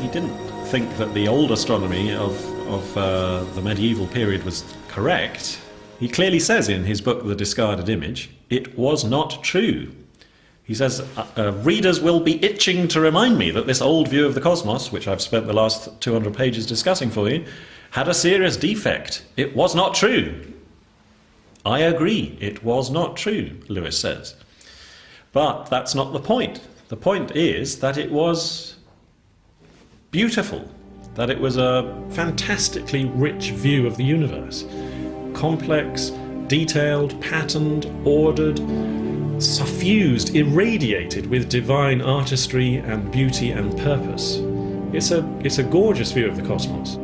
He didn't think that the old astronomy of the medieval period was correct. He clearly says in his book, The Discarded Image, it was not true. He says, readers will be itching to remind me that this old view of the cosmos, which I've spent the last 200 pages discussing for you, had a serious defect. It was not true. I agree, it was not true, Lewis says. But that's not the point. The point is that it was beautiful, that it was a fantastically rich view of the universe. Complex, detailed, patterned, ordered, suffused, irradiated with divine artistry and beauty and purpose. It's a gorgeous view of the cosmos.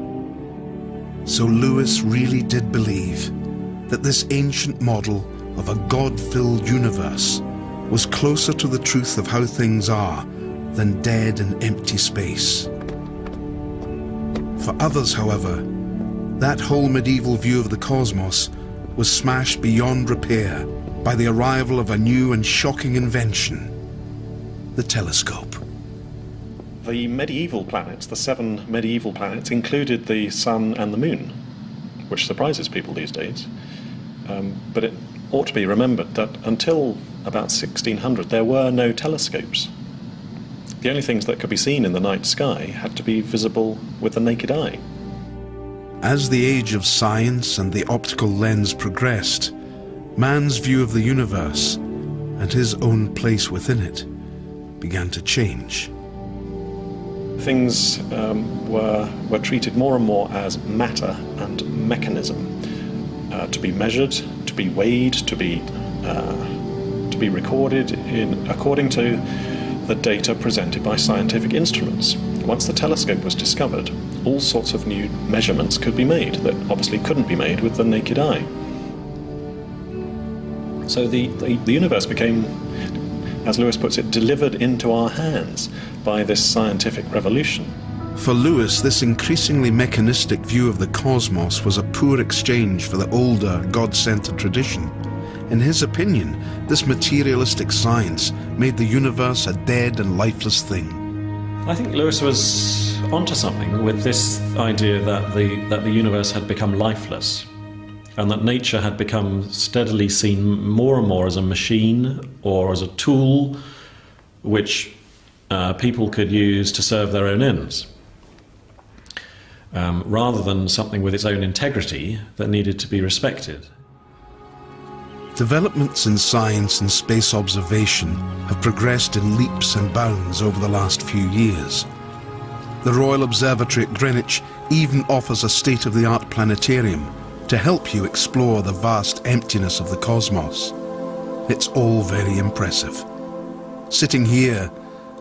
So Lewis really did believe that this ancient model of a God-filled universe was closer to the truth of how things are than dead and empty space. For others, however, that whole medieval view of the cosmos was smashed beyond repair by the arrival of a new and shocking invention, the telescope. The medieval planets, the 7 medieval planets, included the Sun and the Moon, which surprises people these days. But it ought to be remembered that until about 1600 there were no telescopes. The only things that could be seen in the night sky had to be visible with the naked eye. As the age of science and the optical lens progressed, man's view of the universe and his own place within it began to change. Things were treated more and more as matter and mechanism, to be measured, to be weighed, to be recorded according to the data presented by scientific instruments. Once the telescope was discovered, all sorts of new measurements could be made that obviously couldn't be made with the naked eye. So the universe became, as Lewis puts it, delivered into our hands by this scientific revolution. For Lewis, this increasingly mechanistic view of the cosmos was a poor exchange for the older, God-centered tradition. In his opinion, this materialistic science made the universe a dead and lifeless thing. I think Lewis was onto something with this idea that the universe had become lifeless, and that nature had become steadily seen more and more as a machine or as a tool which people could use to serve their own ends, rather than something with its own integrity that needed to be respected. Developments in science and space observation have progressed in leaps and bounds over the last few years. The Royal Observatory at Greenwich even offers a state-of-the-art planetarium to help you explore the vast emptiness of the cosmos. It's all very impressive. Sitting here,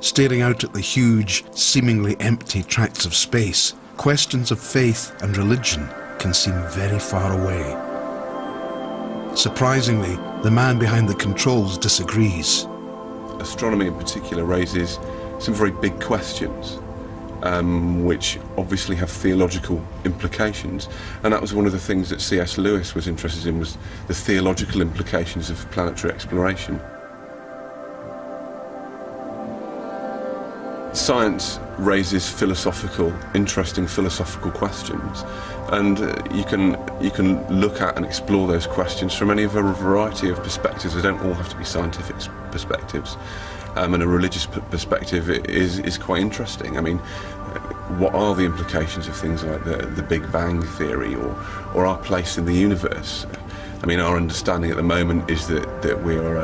staring out at the huge, seemingly empty tracts of space, questions of faith and religion can seem very far away. Surprisingly, the man behind the controls disagrees. Astronomy in particular raises some very big questions, which obviously have theological implications, and that was one of the things that C.S. Lewis was interested in, was the theological implications of planetary exploration. Science raises interesting philosophical questions, and you can look at and explore those questions from any of a variety of perspectives. They don't all have to be scientific perspectives, and a religious perspective is quite interesting. I mean, what are the implications of things like the Big Bang Theory or our place in the universe? I mean, our understanding at the moment is that we are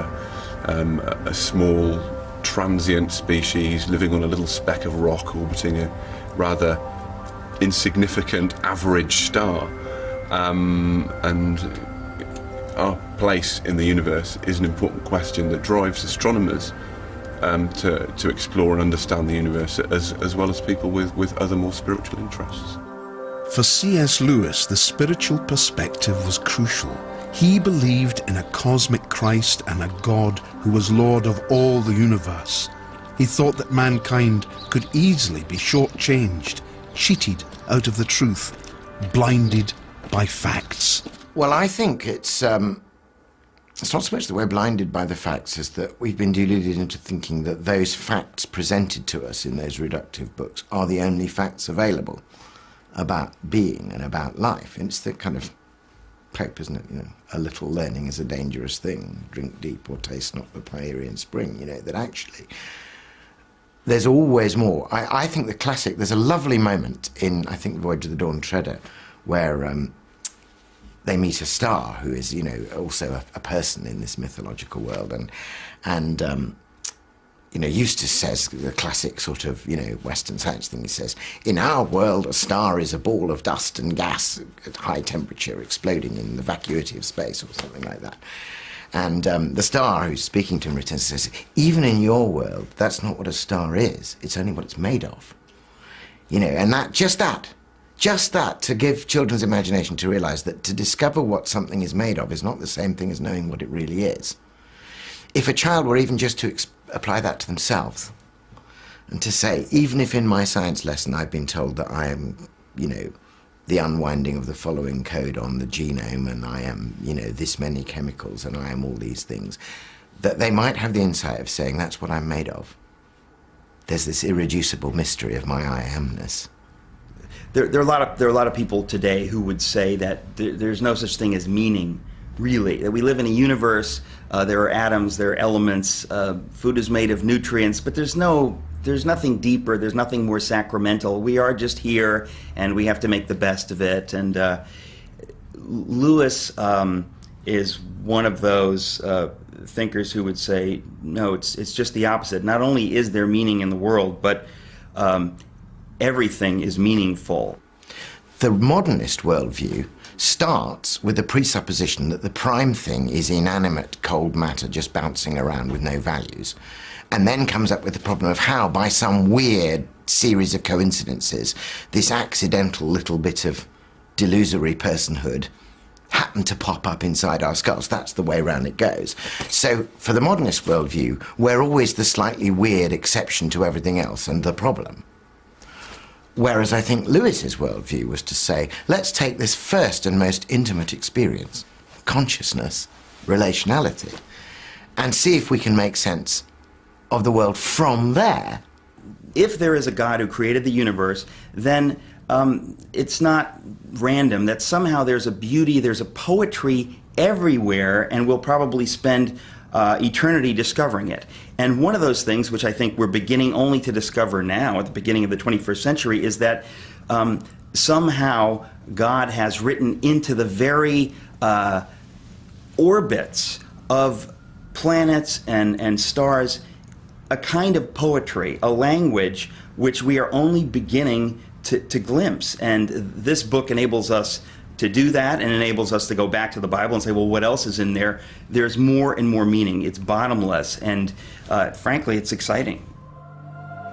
a small, transient species living on a little speck of rock orbiting a rather insignificant average star, and our place in the universe is an important question that drives astronomers to explore and understand the universe, as well as people with other more spiritual interests. For C.S. Lewis, the spiritual perspective was crucial. He believed in a cosmic Christ and a God who was Lord of all the universe. He thought that mankind could easily be shortchanged, cheated out of the truth, blinded by facts. Well, I think it's not so much that we're blinded by the facts as that we've been deluded into thinking that those facts presented to us in those reductive books are the only facts available about being and about life. And it's the kind of Pope, isn't it? You know, a little learning is a dangerous thing. Drink deep or taste not the Pierian spring. You know, that actually there's always more. I think the classic, there's a lovely moment in, I think, Voyage of the Dawn Treader, where they meet a star who is, you know, also a person in this mythological world, and you know, Eustace says, the classic sort of, you know, Western science thing, he says, in our world a star is a ball of dust and gas at high temperature exploding in the vacuity of space, or something like that. And the star who's speaking to him returns and says, even in your world, that's not what a star is, it's only what it's made of. You know, and just that, to give children's imagination to realise that to discover what something is made of is not the same thing as knowing what it really is. If a child were even just to apply that to themselves, and to say, even if in my science lesson I've been told that I am, you know, the unwinding of the following code on the genome, and I am, you know, this many chemicals, and I am all these things, that they might have the insight of saying, that's what I'm made of. There's this irreducible mystery of my I amness. There are a lot of people today who would say that there's no such thing as meaning, really. That we live in a universe, there are atoms, there are elements, food is made of nutrients, but there's nothing deeper, there's nothing more sacramental. We are just here, and we have to make the best of it. And Lewis is one of those thinkers who would say, no, it's just the opposite. Not only is there meaning in the world, but everything is meaningful. The modernist worldview starts with the presupposition that the prime thing is inanimate, cold matter just bouncing around with no values, and then comes up with the problem of how, by some weird series of coincidences, this accidental little bit of delusory personhood happened to pop up inside our skulls. That's the way around it goes. So for the modernist worldview, we're always the slightly weird exception to everything else and the problem. Whereas I think Lewis's worldview was to say, let's take this first and most intimate experience, consciousness, relationality, and see if we can make sense of the world from there. if there is a God who created the universe, then it's not random, that somehow there's a beauty, there's a poetry everywhere, and we'll probably spend eternity discovering it. And one of those things, which I think we're beginning only to discover now at the beginning of the 21st century, is that somehow God has written into the very orbits of planets and stars a kind of poetry, a language which we are only beginning to glimpse. And this book enables us to do that, and enables us to go back to the Bible and say, well, what else is in there? There's more and more meaning. It's bottomless, and frankly, it's exciting.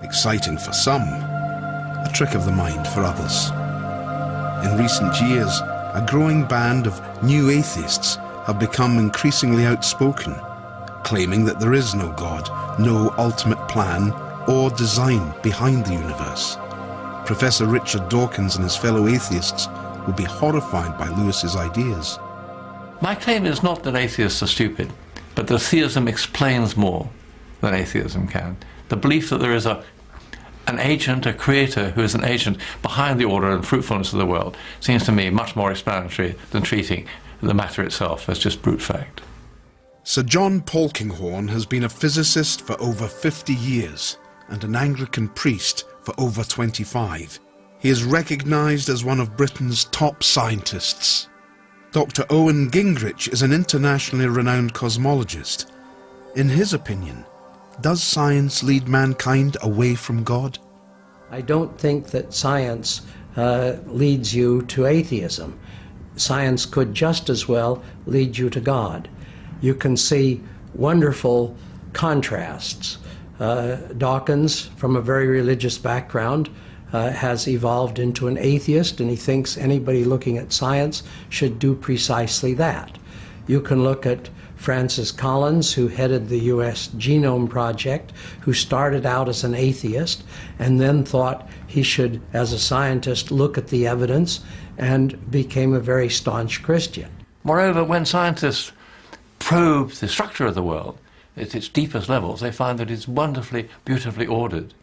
Exciting for some, a trick of the mind for others. In recent years, a growing band of new atheists have become increasingly outspoken, claiming that there is no God, no ultimate plan or design behind the universe. Professor Richard Dawkins and his fellow atheists would be horrified by Lewis's ideas. My claim is not that atheists are stupid, but that theism explains more than atheism can. The belief that there is an agent, a creator who is an agent behind the order and fruitfulness of the world seems to me much more explanatory than treating the matter itself as just brute fact. Sir John Polkinghorne has been a physicist for over 50 years and an Anglican priest for over 25. He is recognised as one of Britain's top scientists. Dr. Owen Gingrich is an internationally renowned cosmologist. In his opinion, does science lead mankind away from God? I don't think that science leads you to atheism. Science could just as well lead you to God. You can see wonderful contrasts. Dawkins, from a very religious background, has evolved into an atheist, and he thinks anybody looking at science should do precisely that. You can look at Francis Collins, who headed the U.S. Genome Project, who started out as an atheist and then thought he should, as a scientist, look at the evidence, and became a very staunch Christian. Moreover, when scientists probe the structure of the world at its deepest levels, they find that it's wonderfully, beautifully ordered.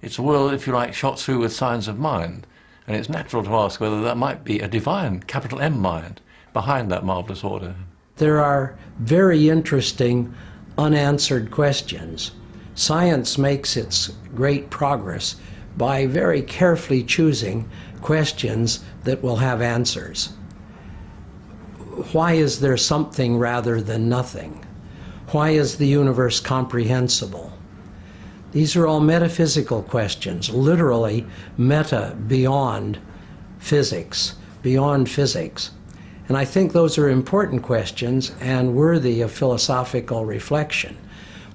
It's a world, if you like, shot through with signs of mind, and it's natural to ask whether that might be a divine, capital M mind, behind that marvelous order. There are very interesting unanswered questions. Science makes its great progress by very carefully choosing questions that will have answers. Why is there something rather than nothing? Why is the universe comprehensible? These are all metaphysical questions, literally meta, beyond physics, beyond physics. And I think those are important questions and worthy of philosophical reflection.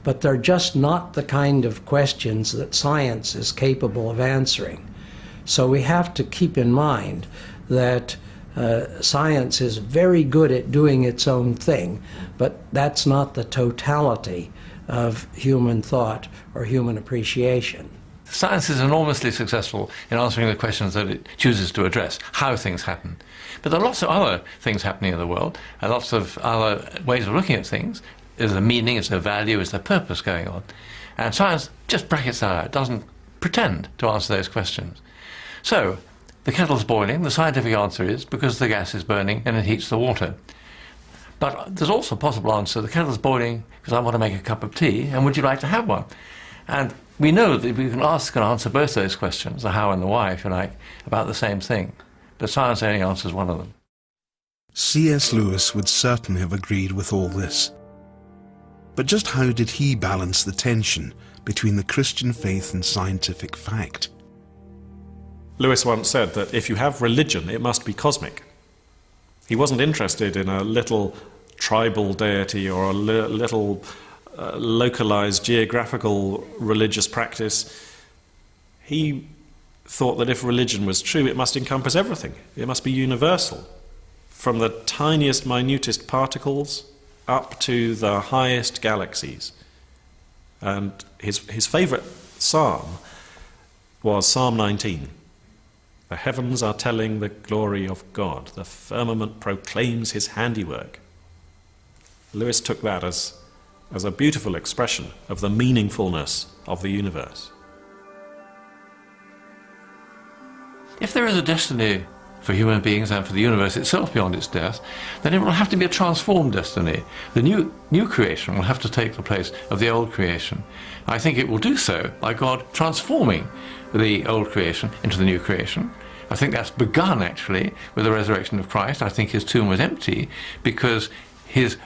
But they're just not the kind of questions that science is capable of answering. So we have to keep in mind that science is very good at doing its own thing, but that's not the totality of human thought or human appreciation. Science is enormously successful in answering the questions that it chooses to address, how things happen. But there are lots of other things happening in the world, and lots of other ways of looking at things. Is there meaning, is there value, is there purpose going on? And science just brackets that out, doesn't pretend to answer those questions. So, the kettle's boiling, the scientific answer is because the gas is burning and it heats the water. But there's also a possible answer, the kettle's boiling because I want to make a cup of tea, and would you like to have one? And we know that we can ask and answer both those questions, the how and the why, if you like, about the same thing. But science only answers one of them. C.S. Lewis would certainly have agreed with all this. But just how did he balance the tension between the Christian faith and scientific fact? Lewis once said that if you have religion, it must be cosmic. He wasn't interested in a little tribal deity or a little localized geographical religious practice. He thought that if religion was true, it must encompass everything. It must be universal, from the tiniest, minutest particles up to the highest galaxies. And his favorite psalm was Psalm 19. The heavens are telling the glory of God. The firmament proclaims his handiwork. Lewis took that as a beautiful expression of the meaningfulness of the universe. if there is a destiny for human beings and for the universe itself beyond its death, then it will have to be a transformed destiny. The new creation will have to take the place of the old creation. I think it will do so by God transforming the old creation into the new creation. I think that's begun, actually, with the resurrection of Christ. I think his tomb was empty because his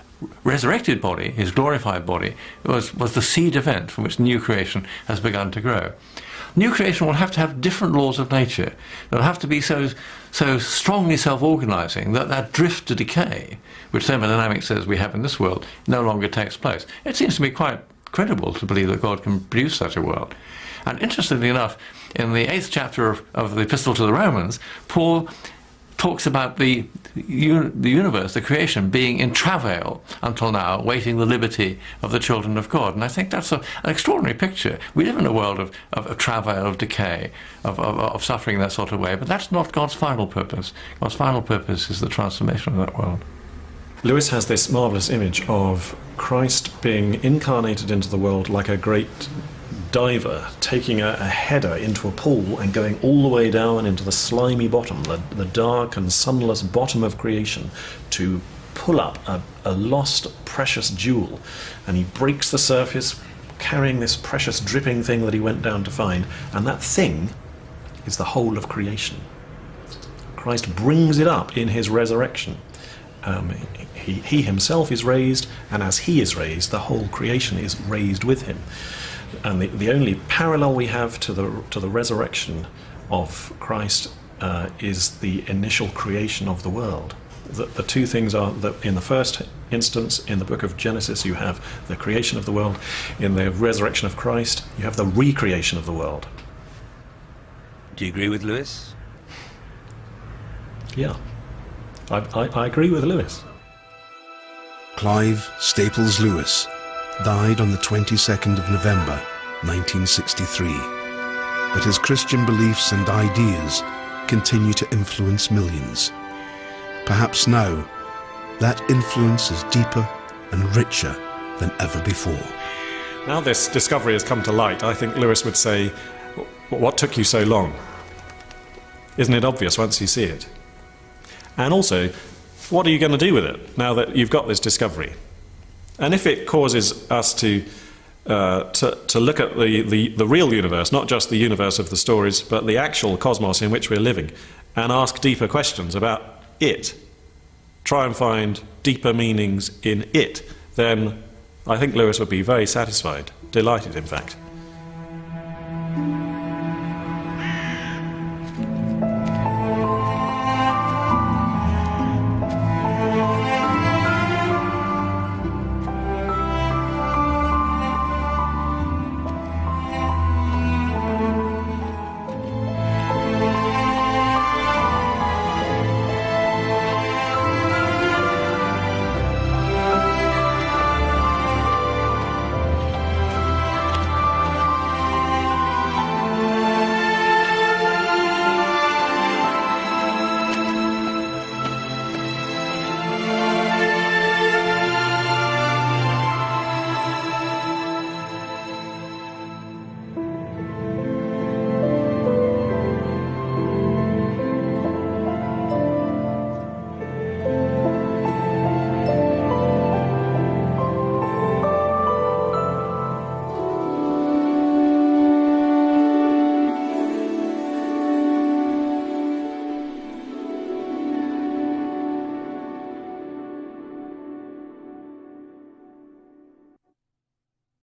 resurrected body, his glorified body, was the seed event from which new creation has begun to grow. New creation will have to have different laws of nature. It will have to be so strongly self-organizing that that drift to decay, which thermodynamics says we have in this world, no longer takes place. It seems to me quite credible to believe that God can produce such a world. And interestingly enough, in the 8th chapter of the Epistle to the Romans, Paul talks about the universe, the creation, being in travail until now, waiting the liberty of the children of God. And I think that's an extraordinary picture. We live in a world of travail, of decay, of suffering in that sort of way, but that's not God's final purpose. God's final purpose is the transformation of that world. Lewis has this marvellous image of Christ being incarnated into the world like a great diver taking a header into a pool and going all the way down into the slimy bottom, the dark and sunless bottom of creation, to pull up a lost precious jewel. And he breaks the surface carrying this precious dripping thing that he went down to find, and that thing is the whole of creation. Christ brings it up in his resurrection. He himself is raised, and as he is raised, the whole creation is raised with him. And the only parallel we have to the resurrection of Christ is the initial creation of the world. The two things are that in the first instance, in the book of Genesis, you have the creation of the world. In the resurrection of Christ, you have the recreation of the world. Do you agree with Lewis? Yeah, I agree with Lewis. Clive Staples Lewis died on the 22nd of November 1963, but his Christian beliefs and ideas continue to influence millions. Perhaps now that influence is deeper and richer than ever before. Now this discovery has come to light, I think Lewis would say, what took you so long? Isn't it obvious once you see it? And also, what are you going to do with it now that you've got this discovery? And if it causes us to look at the real universe, not just the universe of the stories, but the actual cosmos in which we're living, and ask deeper questions about it, try and find deeper meanings in it, then I think Lewis would be very satisfied, delighted in fact.